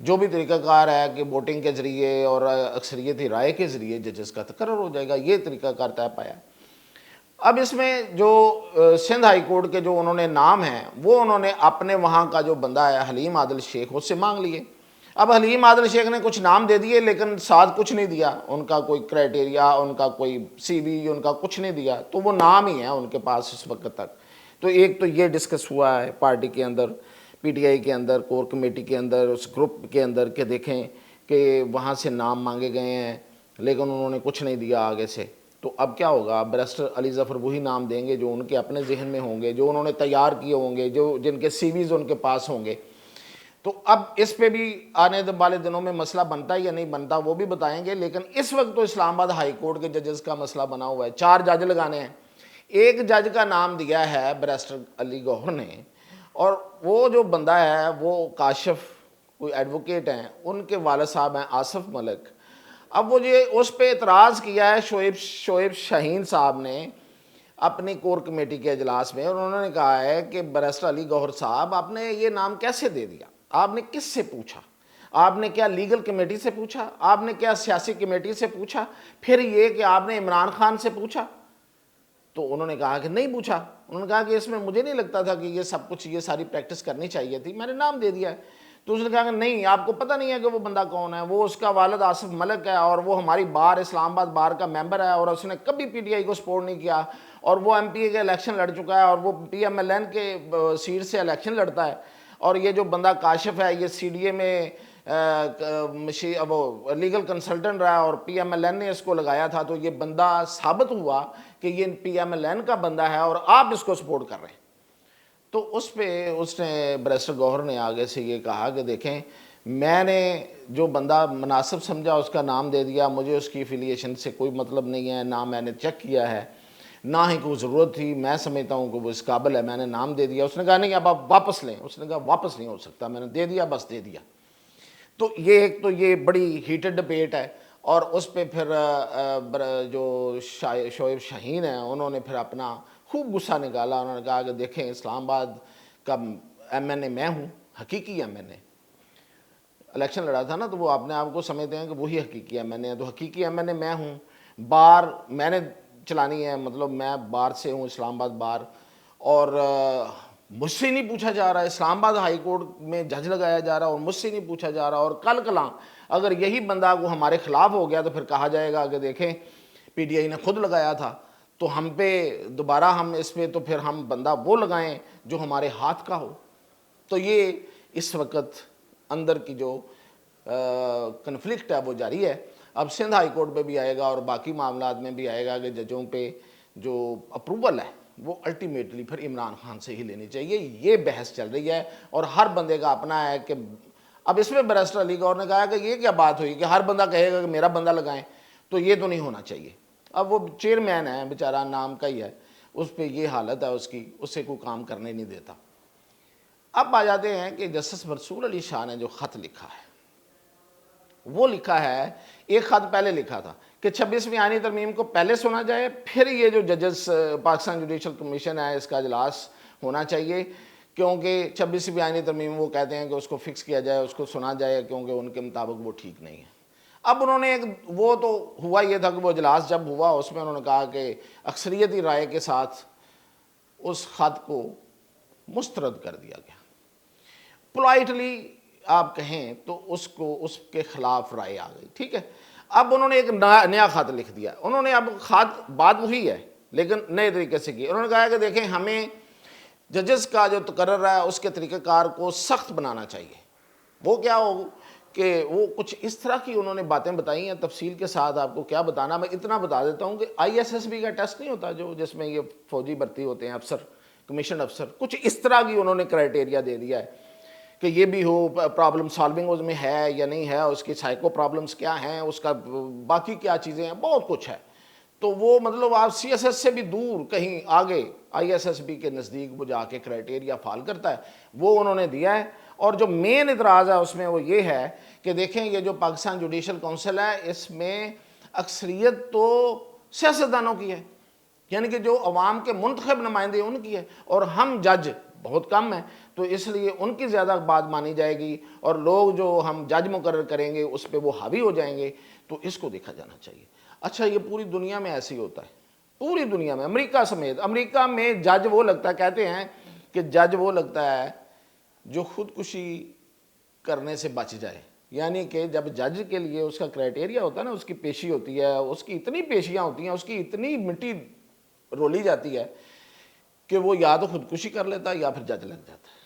جو بھی طریقہ کار ہے کہ ووٹنگ کے ذریعے اور اکثریتی رائے کے ذریعے ججز کا تقرر ہو جائے گا، یہ طریقہ کار طے پایا۔ اب اس میں جو سندھ ہائی کورٹ کے جو انہوں نے نام ہیں وہ انہوں نے اپنے وہاں کا جو بندہ ہے حلیم عادل شیخ اس سے مانگ لیے۔ اب حلیم عادل شیخ نے کچھ نام دے دیے لیکن ساتھ کچھ نہیں دیا، ان کا کوئی کرائٹیریا، ان کا کوئی سی وی، ان کا کچھ نہیں دیا، تو وہ نام ہی ہیں ان کے پاس اس وقت تک۔ تو ایک تو یہ ڈسکس ہوا ہے پارٹی کے اندر، پی ٹی آئی کے اندر، کور کمیٹی کے اندر، اس گروپ کے اندر، کہ دیکھیں کہ وہاں سے نام مانگے گئے ہیں لیکن انہوں نے کچھ نہیں دیا آگے سے۔ تو اب کیا ہوگا؟ بیرسٹر علی ظفر وہی نام دیں گے جو ان کے اپنے ذہن میں ہوں گے، جو انہوں نے تیار کیے ہوں گے، جو جن کے سی ویز ان کے پاس ہوں گے۔ تو اب اس پہ بھی آنے والے دنوں میں مسئلہ بنتا ہے یا نہیں بنتا وہ بھی بتائیں گے، لیکن اس وقت تو اسلام آباد ہائی کورٹ کے ججز کا مسئلہ بنا ہوا ہے۔ 4 جج لگانے ہیں، ایک جج کا نام دیا ہے بیرسٹر علی گوہر نے، اور وہ جو بندہ ہے وہ کاشف کوئی ایڈوکیٹ ہیں، ان کے والد صاحب ہیں آصف ملک۔ اب وہ یہ اس پہ اعتراض کیا ہے شعیب شاہین صاحب نے اپنی کور کمیٹی کے اجلاس میں، اور انہوں نے کہا ہے کہ بیرسٹر علی گوہر صاحب آپ نے یہ نام کیسے دے دیا؟ آپ نے کس سے پوچھا؟ آپ نے کیا لیگل کمیٹی سے پوچھا؟ آپ نے کیا سیاسی کمیٹی سے پوچھا؟ پھر یہ کہ آپ نے عمران خان سے پوچھا؟ تو انہوں نے کہا کہ نہیں پوچھا۔ انہوں نے کہا کہ اس میں مجھے نہیں لگتا تھا کہ یہ سب کچھ، یہ ساری پریکٹس کرنی چاہیے تھی، میں نے نام دے دیا ہے۔ تو اس نے کہا کہ نہیں، آپ کو پتہ نہیں ہے کہ وہ بندہ کون ہے، وہ اس کا والد آصف ملک ہے اور وہ ہماری بار اسلام آباد بار کا ممبر ہے، اور اس نے کبھی پی ٹی آئی کو سپورٹ نہیں کیا، اور وہ ایم پی اے کے الیکشن لڑ چکا ہے، اور وہ پی ایم ایل این کے سیٹ سے الیکشن لڑتا ہے، اور یہ جو بندہ کاشف ہے یہ سی ڈی اے میں وہ لیگل کنسلٹنٹ رہا اور پی ایم ایل این نے اس کو لگایا تھا، تو یہ بندہ ثابت ہوا کہ یہ پی ایم ایل این کا بندہ ہے اور آپ اس کو سپورٹ کر رہے ہیں۔ تو اس پہ اس نے بیرسٹر گوہر نے آگے سے یہ کہا کہ دیکھیں میں نے جو بندہ مناسب سمجھا اس کا نام دے دیا، مجھے اس کی افیلیشن سے کوئی مطلب نہیں ہے، نہ میں نے چیک کیا ہے، نہ ہی کوئی ضرورت تھی، میں سمجھتا ہوں کہ وہ اس قابل ہے، میں نے نام دے دیا۔ اس نے کہا نہیں اب آپ واپس لیں، اس نے کہا واپس نہیں ہو سکتا، میں نے دے دیا، بس دے دیا۔ تو یہ ایک تو یہ بڑی ہیٹڈ ڈبیٹ ہے، اور اس پہ پھر جو شعیب شاہین ہیں انہوں نے پھر اپنا خوب غصہ نکالا۔ انہوں نے کہا کہ دیکھیں اسلام آباد کا ایم این اے میں ہوں، حقیقی ایم این اے، الیکشن لڑا تھا نا تو وہ اپنے آپ کو سمجھتے ہیں کہ وہی حقیقی ایم این اے ہے، تو حقیقی ایم این اے میں ہوں، بار میں نے چلانی ہے، مطلب میں بار سے ہوں، اسلام آباد بار، اور مجھ سے نہیں پوچھا جا رہا ہے، اسلام آباد ہائی کورٹ میں جج لگایا جا رہا ہے اور مجھ سے نہیں پوچھا جا رہا، اور کل کلاں اگر یہی بندہ کو ہمارے خلاف ہو گیا تو پھر کہا جائے گا کہ دیکھیں پی ٹی آئی نے خود لگایا تھا، تو ہم پہ دوبارہ ہم اس پہ تو پھر ہم بندہ وہ لگائیں جو ہمارے ہاتھ کا ہو۔ تو یہ اس وقت اندر کی جو کنفلکٹ ہے وہ جاری ہے۔ اب سندھ ہائی کورٹ پہ بھی آئے گا اور باقی معاملات میں بھی آئے گا کہ ججوں پہ جو اپروول ہے وہ الٹیمیٹلی پھر عمران خان سے ہی لینی چاہیے۔ یہ بحث چل رہی ہے اور ہر بندے کا اپنا ہے کہ اب اس میں بیرسٹر علی گوہر نے کہا کہ یہ کیا بات ہوئی کہ ہر بندہ کہے گا کہ میرا بندہ لگائیں، تو یہ تو نہیں ہونا چاہیے۔ اب وہ چیئرمین ہے بیچارہ، نام کا ہی ہے، اس پہ یہ حالت ہے اس کی، اس سے کوئی کام کرنے نہیں دیتا۔ اب آ جاتے ہیں کہ جسٹس منصور علی شاہ نے جو خط لکھا ہے، وہ لکھا ہے، ایک خط پہلے لکھا تھا کہ 26ویں آئینی ترمیم کو پہلے سنا جائے، پھر یہ جو ججز پاکستان جوڈیشل کمیشن ہے اس کا اجلاس ہونا چاہیے، کیونکہ 26ویں آئینی ترمیم وہ کہتے ہیں کہ اس کو فکس کیا جائے، اس کو سنا جائے، کیونکہ ان کے مطابق وہ ٹھیک نہیں ہے۔ اب انہوں نے وہ تو ہوا یہ تھا کہ وہ اجلاس جب ہوا اس میں انہوں نے کہا کہ اکثریتی رائے کے ساتھ اس خط کو مسترد کر دیا گیا، پولائٹلی آپ کہیں تو اس کے خلاف رائے آ گئی، ٹھیک ہے۔ اب انہوں نے ایک نیا خط لکھ دیا، انہوں نے اب خط بات وہی ہے لیکن نئے طریقے سے کی۔ انہوں نے کہا کہ دیکھیں ہمیں ججز کا جو تقرر ہے اس کے طریقہ کار کو سخت بنانا چاہیے۔ وہ کیا ہو کہ وہ کچھ اس طرح کی انہوں نے باتیں بتائی ہیں، تفصیل کے ساتھ آپ کو کیا بتانا، میں اتنا بتا دیتا ہوں کہ آئی ایس ایس بی کا ٹیسٹ نہیں ہوتا جس میں یہ فوجی بھرتی ہوتے ہیں افسر، کمیشن افسر، کچھ اس طرح کی انہوں نے کرائٹیریا دے دیا ہے کہ یہ بھی ہو، پرابلم سالونگ اس میں ہے یا نہیں ہے، اس کی سائیکو پرابلمس کیا ہیں، اس کا باقی کیا چیزیں ہیں، بہت کچھ ہے۔ تو وہ مطلب آپ سی ایس ایس سے بھی دور کہیں آگے آئی ایس ایس بی کے نزدیک وہ جا کے کرائٹیریا فال کرتا ہے، وہ انہوں نے دیا ہے۔ اور جو مین اعتراض ہے اس میں وہ یہ ہے کہ دیکھیں یہ جو پاکستان جوڈیشل کونسل ہے اس میں اکثریت تو سیاستدانوں کی ہے، یعنی کہ جو عوام کے منتخب نمائندے ان کی ہے، اور ہم جج بہت کم ہیں، تو اس لیے ان کی زیادہ بات مانی جائے گی اور لوگ جو ہم جج مقرر کریں گے اس پہ وہ حاوی ہو جائیں گے، تو اس کو دیکھا جانا چاہیے۔ اچھا یہ پوری دنیا میں ایسے ہی ہوتا ہے، پوری دنیا میں، امریکہ سمیت۔ امریکہ میں جج وہ لگتا ہے، کہتے ہیں کہ جج وہ لگتا ہے جو خودکشی کرنے سے بچ جائے، یعنی کہ جب جج کے لیے اس کا کرائٹیریا ہوتا ہے نا، اس کی پیشی ہوتی ہے، اس کی اتنی پیشیاں ہوتی ہیں، اس کی اتنی مٹی رولی جاتی ہے کہ وہ یا تو خودکشی کر لیتا ہے یا پھر جج لگ جاتا ہے۔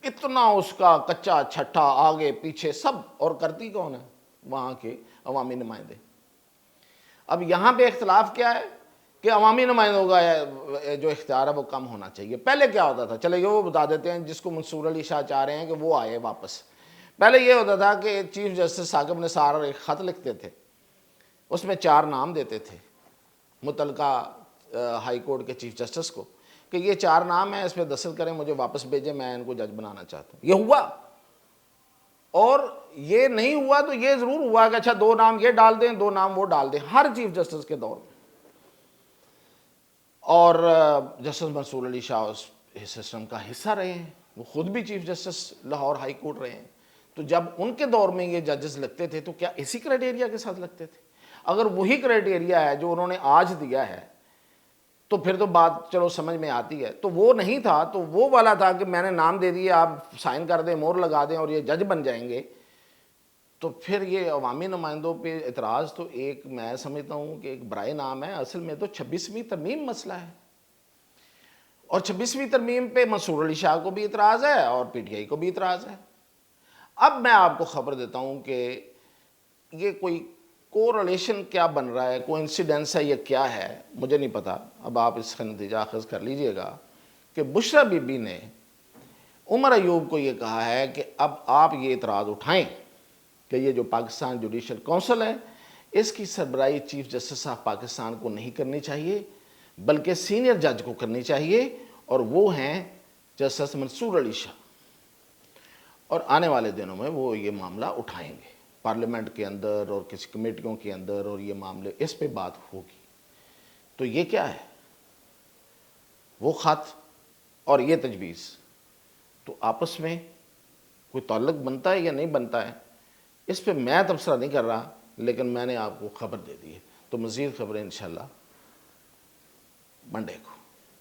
اتنا اس کا کچا چھٹا آگے پیچھے سب، اور کرتی کون ہے؟ وہاں کے عوامی نمائندے۔ اب یہاں پہ اختلاف کیا ہے کہ عوامی نمائندوں کا جو اختیار ہے وہ کم ہونا چاہیے۔ پہلے کیا ہوتا تھا، چلے وہ بتا دیتے ہیں جس کو منصور علی شاہ چاہ رہے ہیں کہ وہ آئے واپس۔ پہلے یہ ہوتا تھا کہ چیف جسٹس ثاقب نثار ایک خط لکھتے تھے، اس میں 4 نام دیتے تھے متعلقہ ہائی کورٹ کے چیف جسٹس کو کہ یہ 4 نام ہیں، اس پہ دستخط کریں، مجھے واپس بھیجیں، میں ان کو جج بنانا چاہتا ہوں۔ یہ ہوا، اور یہ نہیں ہوا تو یہ ضرور ہوا کہ اچھا 2 نام یہ ڈال دیں، 2 نام وہ ڈال دیں، ہر چیف جسٹس کے دور میں۔ اور جسٹس منصور علی شاہ اس سسٹم کا حصہ رہے ہیں، وہ خود بھی chief justice Lahore high court رہے ہیں۔ تو جب ان کے دور میں یہ ججز لگتے تھے تو کیا اسی کرائٹیریا کے ساتھ لگتے تھے؟ اگر وہی کرائٹیریا ہے جو انہوں نے آج دیا ہے تو پھر تو بات چلو سمجھ میں آتی ہے۔ تو وہ نہیں تھا، تو وہ والا تھا کہ میں نے نام دے دیے، آپ سائن کر دیں، مور لگا دیں اور یہ جج بن جائیں گے۔ تو پھر یہ عوامی نمائندوں پہ اعتراض تو ایک میں سمجھتا ہوں کہ ایک برائے نام ہے، اصل میں تو 26ویں ترمیم مسئلہ ہے، اور 26ویں ترمیم پہ منصور علی شاہ کو بھی اعتراض ہے اور پی ٹی آئی کو بھی اعتراض ہے۔ اب میں آپ کو خبر دیتا ہوں کہ یہ کوئی کوریلیشن کیا بن رہا ہے، کوئی انسیڈنس ہے، یہ کیا ہے مجھے نہیں پتا، اب آپ اس کا نتیجہ اخذ کر لیجئے گا کہ بشرا بی بی نے عمر ایوب کو یہ کہا ہے کہ اب آپ یہ اعتراض اٹھائیں کہ یہ جو پاکستان جوڈیشل کونسل ہے اس کی سربراہی چیف جسٹس آف پاکستان کو نہیں کرنی چاہیے بلکہ سینئر جج کو کرنی چاہیے، اور وہ ہیں جسٹس منصور علی شاہ، اور آنے والے دنوں میں وہ یہ معاملہ اٹھائیں گے پارلیمنٹ کے اندر اور کسی کمیٹیوں کے اندر، اور یہ معاملے اس پہ بات ہوگی۔ تو یہ کیا ہے؟ وہ خط اور یہ تجویز تو آپس میں کوئی تعلق بنتا ہے یا نہیں بنتا ہے، اس پہ میں تبصرہ نہیں کر رہا، لیکن میں نے آپ کو خبر دے دی ہے۔ تو مزید خبریں انشاءاللہ منڈے کو۔